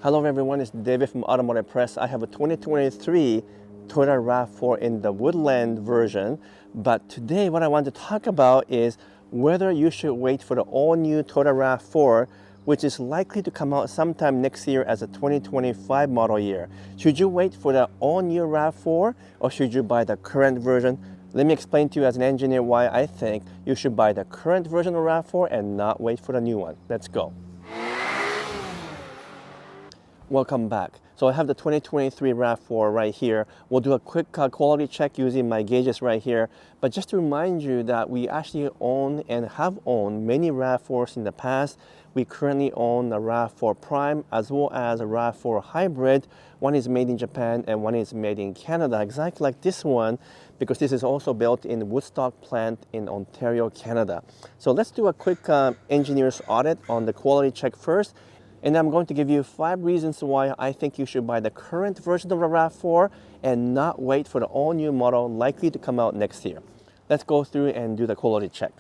Hello everyone, it's David from Automotive Press. I have a 2023 Toyota RAV4 in the Woodland version, but today what I want to talk about is whether you should wait for the all-new Toyota RAV4, which is likely to come out sometime next year as a 2025 model year. Should you wait for the all-new RAV4 or should you buy the current version? Let me explain to you as an engineer why I think you should buy the current version of RAV4 and not wait for the new one. Let's go. Welcome back. So I have the 2023 RAV4 right here. We'll do a quick quality check using my gauges right here. But just to remind you that we actually own and have owned many RAV4s in the past. We currently own the RAV4 Prime as well as a RAV4 Hybrid. One is made in Japan and one is made in Canada, exactly like this one, because this is also built in Woodstock plant in Ontario, Canada. So let's do a quick engineer's audit on the quality check first. And I'm going to give you 5 reasons why I think you should buy the current version of the RAV4 and not wait for the all-new model likely to come out next year. Let's go through and do the quality check.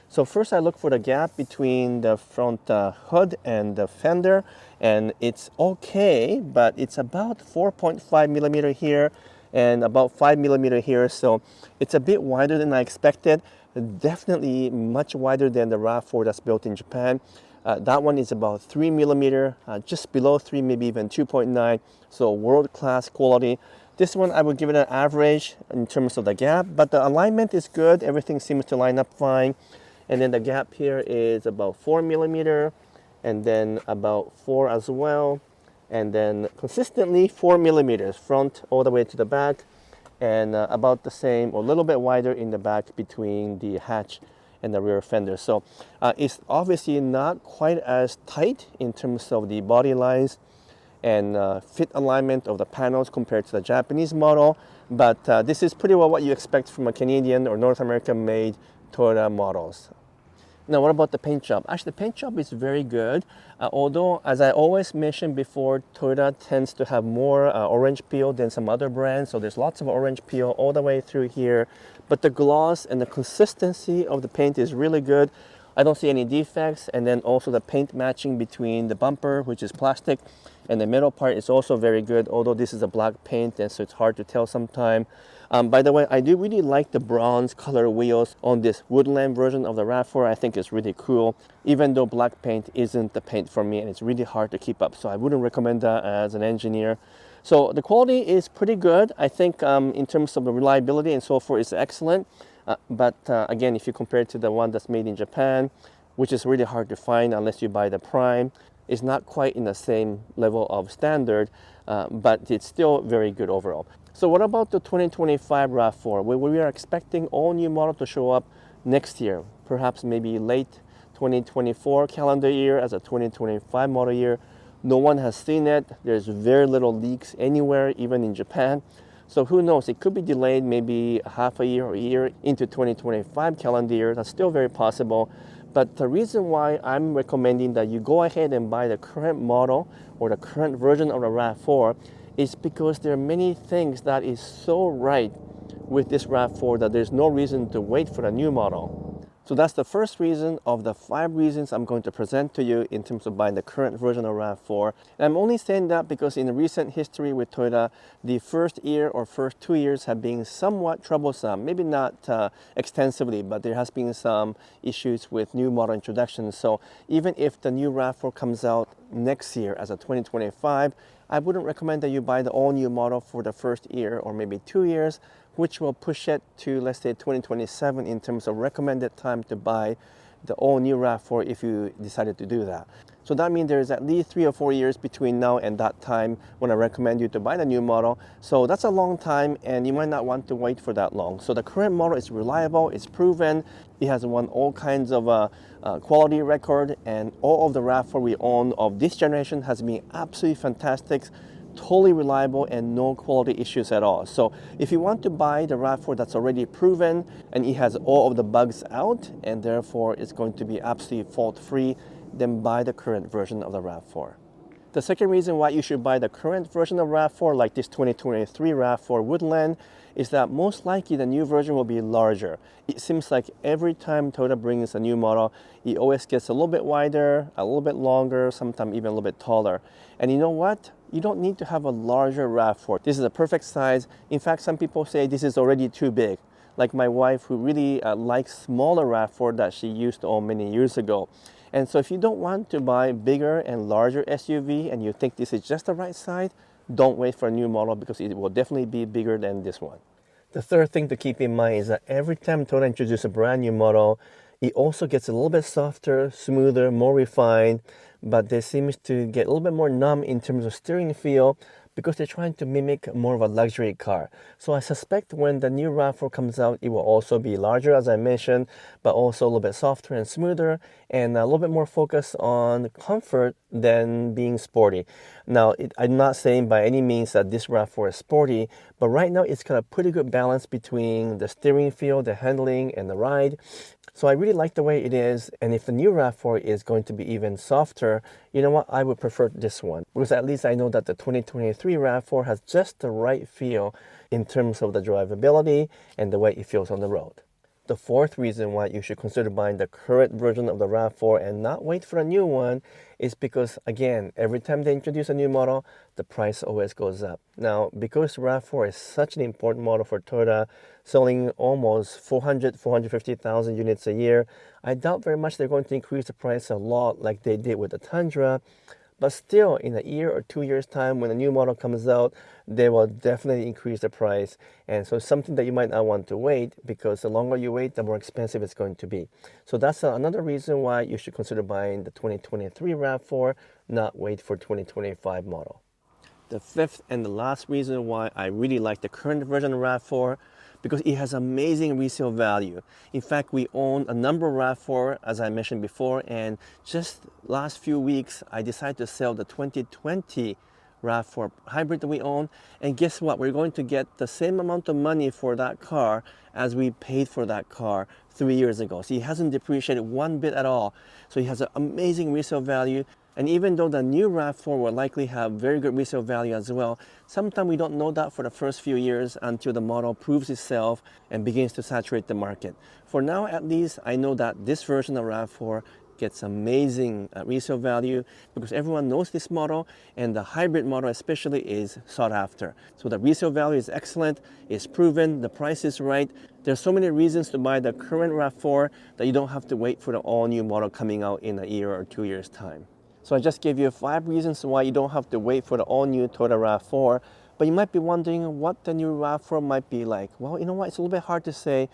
So first I look for the gap between the front hood and the fender, and it's okay, but it's about 4.5 millimeter here and about 5 millimeter here, so it's a bit wider than I expected. Definitely much wider than the RAV4 that's built in Japan. That one is about 3 millimeter, just below 3, maybe even 2.9, so world-class quality. This one I would give it an average in terms of the gap, but the alignment is good. Everything seems to line up fine. And then the gap here is about 4 millimeter, and then about 4 as well, and then consistently 4 millimeters front all the way to the back, and about the same or a little bit wider in the back between the hatch and the rear fender. So it's obviously not quite as tight in terms of the body lines and fit alignment of the panels compared to the Japanese model, but this is pretty well what you expect from a Canadian or North American made Toyota models. Now, what about the paint job? Actually, the paint job is very good. Although, as I always mentioned before, Toyota tends to have more orange peel than some other brands. So there's lots of orange peel all the way through here. But the gloss and the consistency of the paint is really good. I don't see any defects. And then also the paint matching between the bumper, which is plastic, and the middle part is also very good, although this is a black paint, and so it's hard to tell sometimes. By the way, I do really like the bronze color wheels on this Woodland version of the RAV4. I think it's really cool, even though black paint isn't the paint for me and it's really hard to keep up. So I wouldn't recommend that as an engineer. So the quality is pretty good. I think in terms of the reliability and so forth, it's excellent. But again, if you compare it to the one that's made in Japan, which is really hard to find unless you buy the Prime, it's not quite in the same level of standard, but it's still very good overall. So what about the 2025 RAV4? We are expecting all new model to show up next year, perhaps maybe late 2024 calendar year as a 2025 model year. No one has seen it. There's very little leaks anywhere, even in Japan. So who knows, it could be delayed maybe half a year or a year into 2025 calendar year. That's still very possible. But the reason why I'm recommending that you go ahead and buy the current model or the current version of the RAV4 is because there are many things that is so right with this RAV4 that there's no reason to wait for the new model. So that's the first reason of the 5 reasons I'm going to present to you in terms of buying the current version of RAV4. And I'm only saying that because in the recent history with Toyota, the first year or first 2 years have been somewhat troublesome. Maybe not extensively, but there has been some issues with new model introductions. So even if the new RAV4 comes out next year as a 2025, I wouldn't recommend that you buy the all-new model for the first year or maybe 2 years, which will push it to, let's say, 2027 in terms of recommended time to buy the all-new RAV4 if you decided to do that. So that means there's at least 3 or 4 years between now and that time when I recommend you to buy the new model. So that's a long time, and you might not want to wait for that long. So the current model is reliable, it's proven, it has won all kinds of quality record, and all of the RAV4 we own of this generation has been absolutely fantastic, totally reliable, and no quality issues at all. So if you want to buy the RAV4 that's already proven and it has all of the bugs out and therefore it's going to be absolutely fault-free, then buy the current version of the RAV4. The second reason why you should buy the current version of RAV4, like this 2023 RAV4 Woodland, is that most likely the new version will be larger. It seems like every time Toyota brings a new model, it always gets a little bit wider, a little bit longer, sometimes even a little bit taller. And you know what? You don't need to have a larger RAV4. This is a perfect size. In fact, some people say this is already too big. Like my wife, who really likes smaller RAV4 that she used to own many years ago. And so if you don't want to buy bigger and larger SUV and you think this is just the right size, don't wait for a new model because it will definitely be bigger than this one. The third thing to keep in mind is that every time Toyota introduces a brand new model, it also gets a little bit softer, smoother, more refined, but they seem to get a little bit more numb in terms of steering feel because they're trying to mimic more of a luxury car. So I suspect when the new RAV4 comes out, it will also be larger, as I mentioned, but also a little bit softer and smoother, and a little bit more focused on comfort than being sporty. Now, I'm not saying by any means that this RAV4 is sporty, but right now it's got a pretty good balance between the steering feel, the handling, and the ride. So I really like the way it is, and if the new RAV4 is going to be even softer, you know what, I would prefer this one. Because at least I know that the 2023 RAV4 has just the right feel in terms of the drivability and the way it feels on the road. The fourth reason why you should consider buying the current version of the RAV4 and not wait for a new one is because, again, every time they introduce a new model, the price always goes up. Now, because RAV4 is such an important model for Toyota, selling almost 450,000 units a year, I doubt very much they're going to increase the price a lot like they did with the Tundra. But still, in a year or 2 years' time, when a new model comes out, they will definitely increase the price. And so it's something that you might not want to wait, because the longer you wait, the more expensive it's going to be. So that's another reason why you should consider buying the 2023 RAV4, not wait for 2025 model. The fifth and the last reason why I really like the current version of RAV4, because it has amazing resale value. In fact, we own a number of RAV4, as I mentioned before, and just last few weeks, I decided to sell the 2020 RAV4 hybrid that we own, and guess what? We're going to get the same amount of money for that car as we paid for that car 3 years ago. So it hasn't depreciated one bit at all. So it has an amazing resale value. And even though the new RAV4 will likely have very good resale value as well, sometimes we don't know that for the first few years until the model proves itself and begins to saturate the market. For now, at least, I know that this version of RAV4 gets amazing resale value because everyone knows this model, and the hybrid model especially is sought after. So the resale value is excellent, it's proven, the price is right. There's so many reasons to buy the current RAV4 that you don't have to wait for the all-new model coming out in a year or 2 years' time. So I just gave you 5 reasons why you don't have to wait for the all-new Toyota RAV4, but you might be wondering what the new RAV4 might be like. Well, you know what, it's a little bit hard to say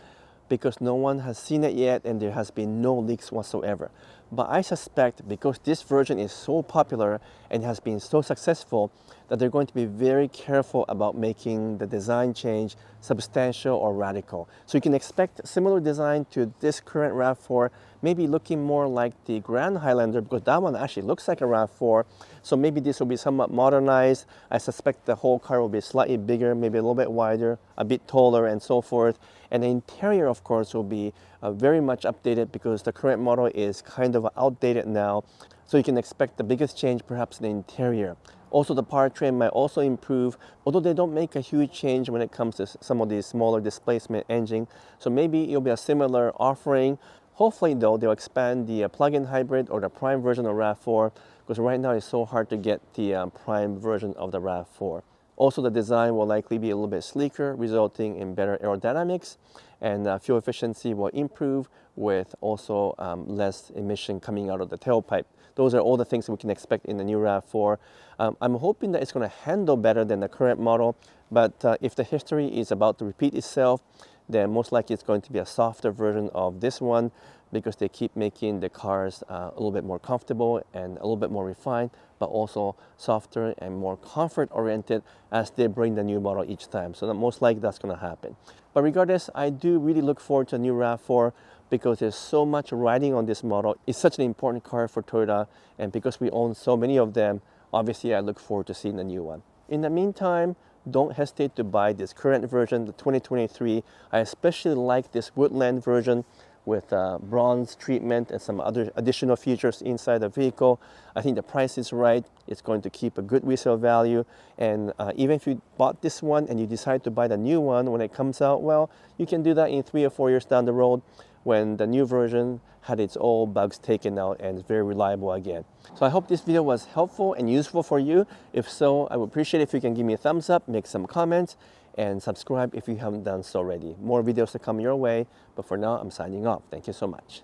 because no one has seen it yet and there has been no leaks whatsoever. But I suspect because this version is so popular and has been so successful that they're going to be very careful about making the design change substantial or radical. So you can expect similar design to this current RAV4, maybe looking more like the Grand Highlander, because that one actually looks like a RAV4. So maybe this will be somewhat modernized. I suspect the whole car will be slightly bigger, maybe a little bit wider, a bit taller, and so forth. And the interior, of course, will be very much updated because the current model is kind of outdated now. So you can expect the biggest change perhaps in the interior. Also, the powertrain might also improve, although they don't make a huge change when it comes to some of these smaller displacement engine. So maybe it'll be a similar offering. Hopefully, though, they'll expand the plug-in hybrid or the prime version of RAV4, because right now it's so hard to get the prime version of the RAV4. Also, the design will likely be a little bit sleeker, resulting in better aerodynamics, and fuel efficiency will improve with also less emission coming out of the tailpipe. Those are all the things that we can expect in the new RAV4. I'm hoping that it's going to handle better than the current model, but if the history is about to repeat itself, then most likely it's going to be a softer version of this one because they keep making the cars a little bit more comfortable and a little bit more refined, but also softer and more comfort oriented as they bring the new model each time. So that most likely that's going to happen. But regardless, I do really look forward to a new RAV4 because there's so much riding on this model. It's such an important car for Toyota, and because we own so many of them, obviously I look forward to seeing the new one. In the meantime, don't hesitate to buy this current version, the 2023. I especially like this Woodland version. with bronze treatment and some other additional features inside the vehicle. I think the price is right. It's going to keep a good resale value. And even if you bought this one and you decide to buy the new one when it comes out, well, you can do that in 3 or 4 years down the road when the new version had its old bugs taken out and is very reliable again. So I hope this video was helpful and useful for you. If so, I would appreciate if you can give me a thumbs up, make some comments, and subscribe if you haven't done so already. More videos to come your way, but for now, I'm signing off. Thank you so much.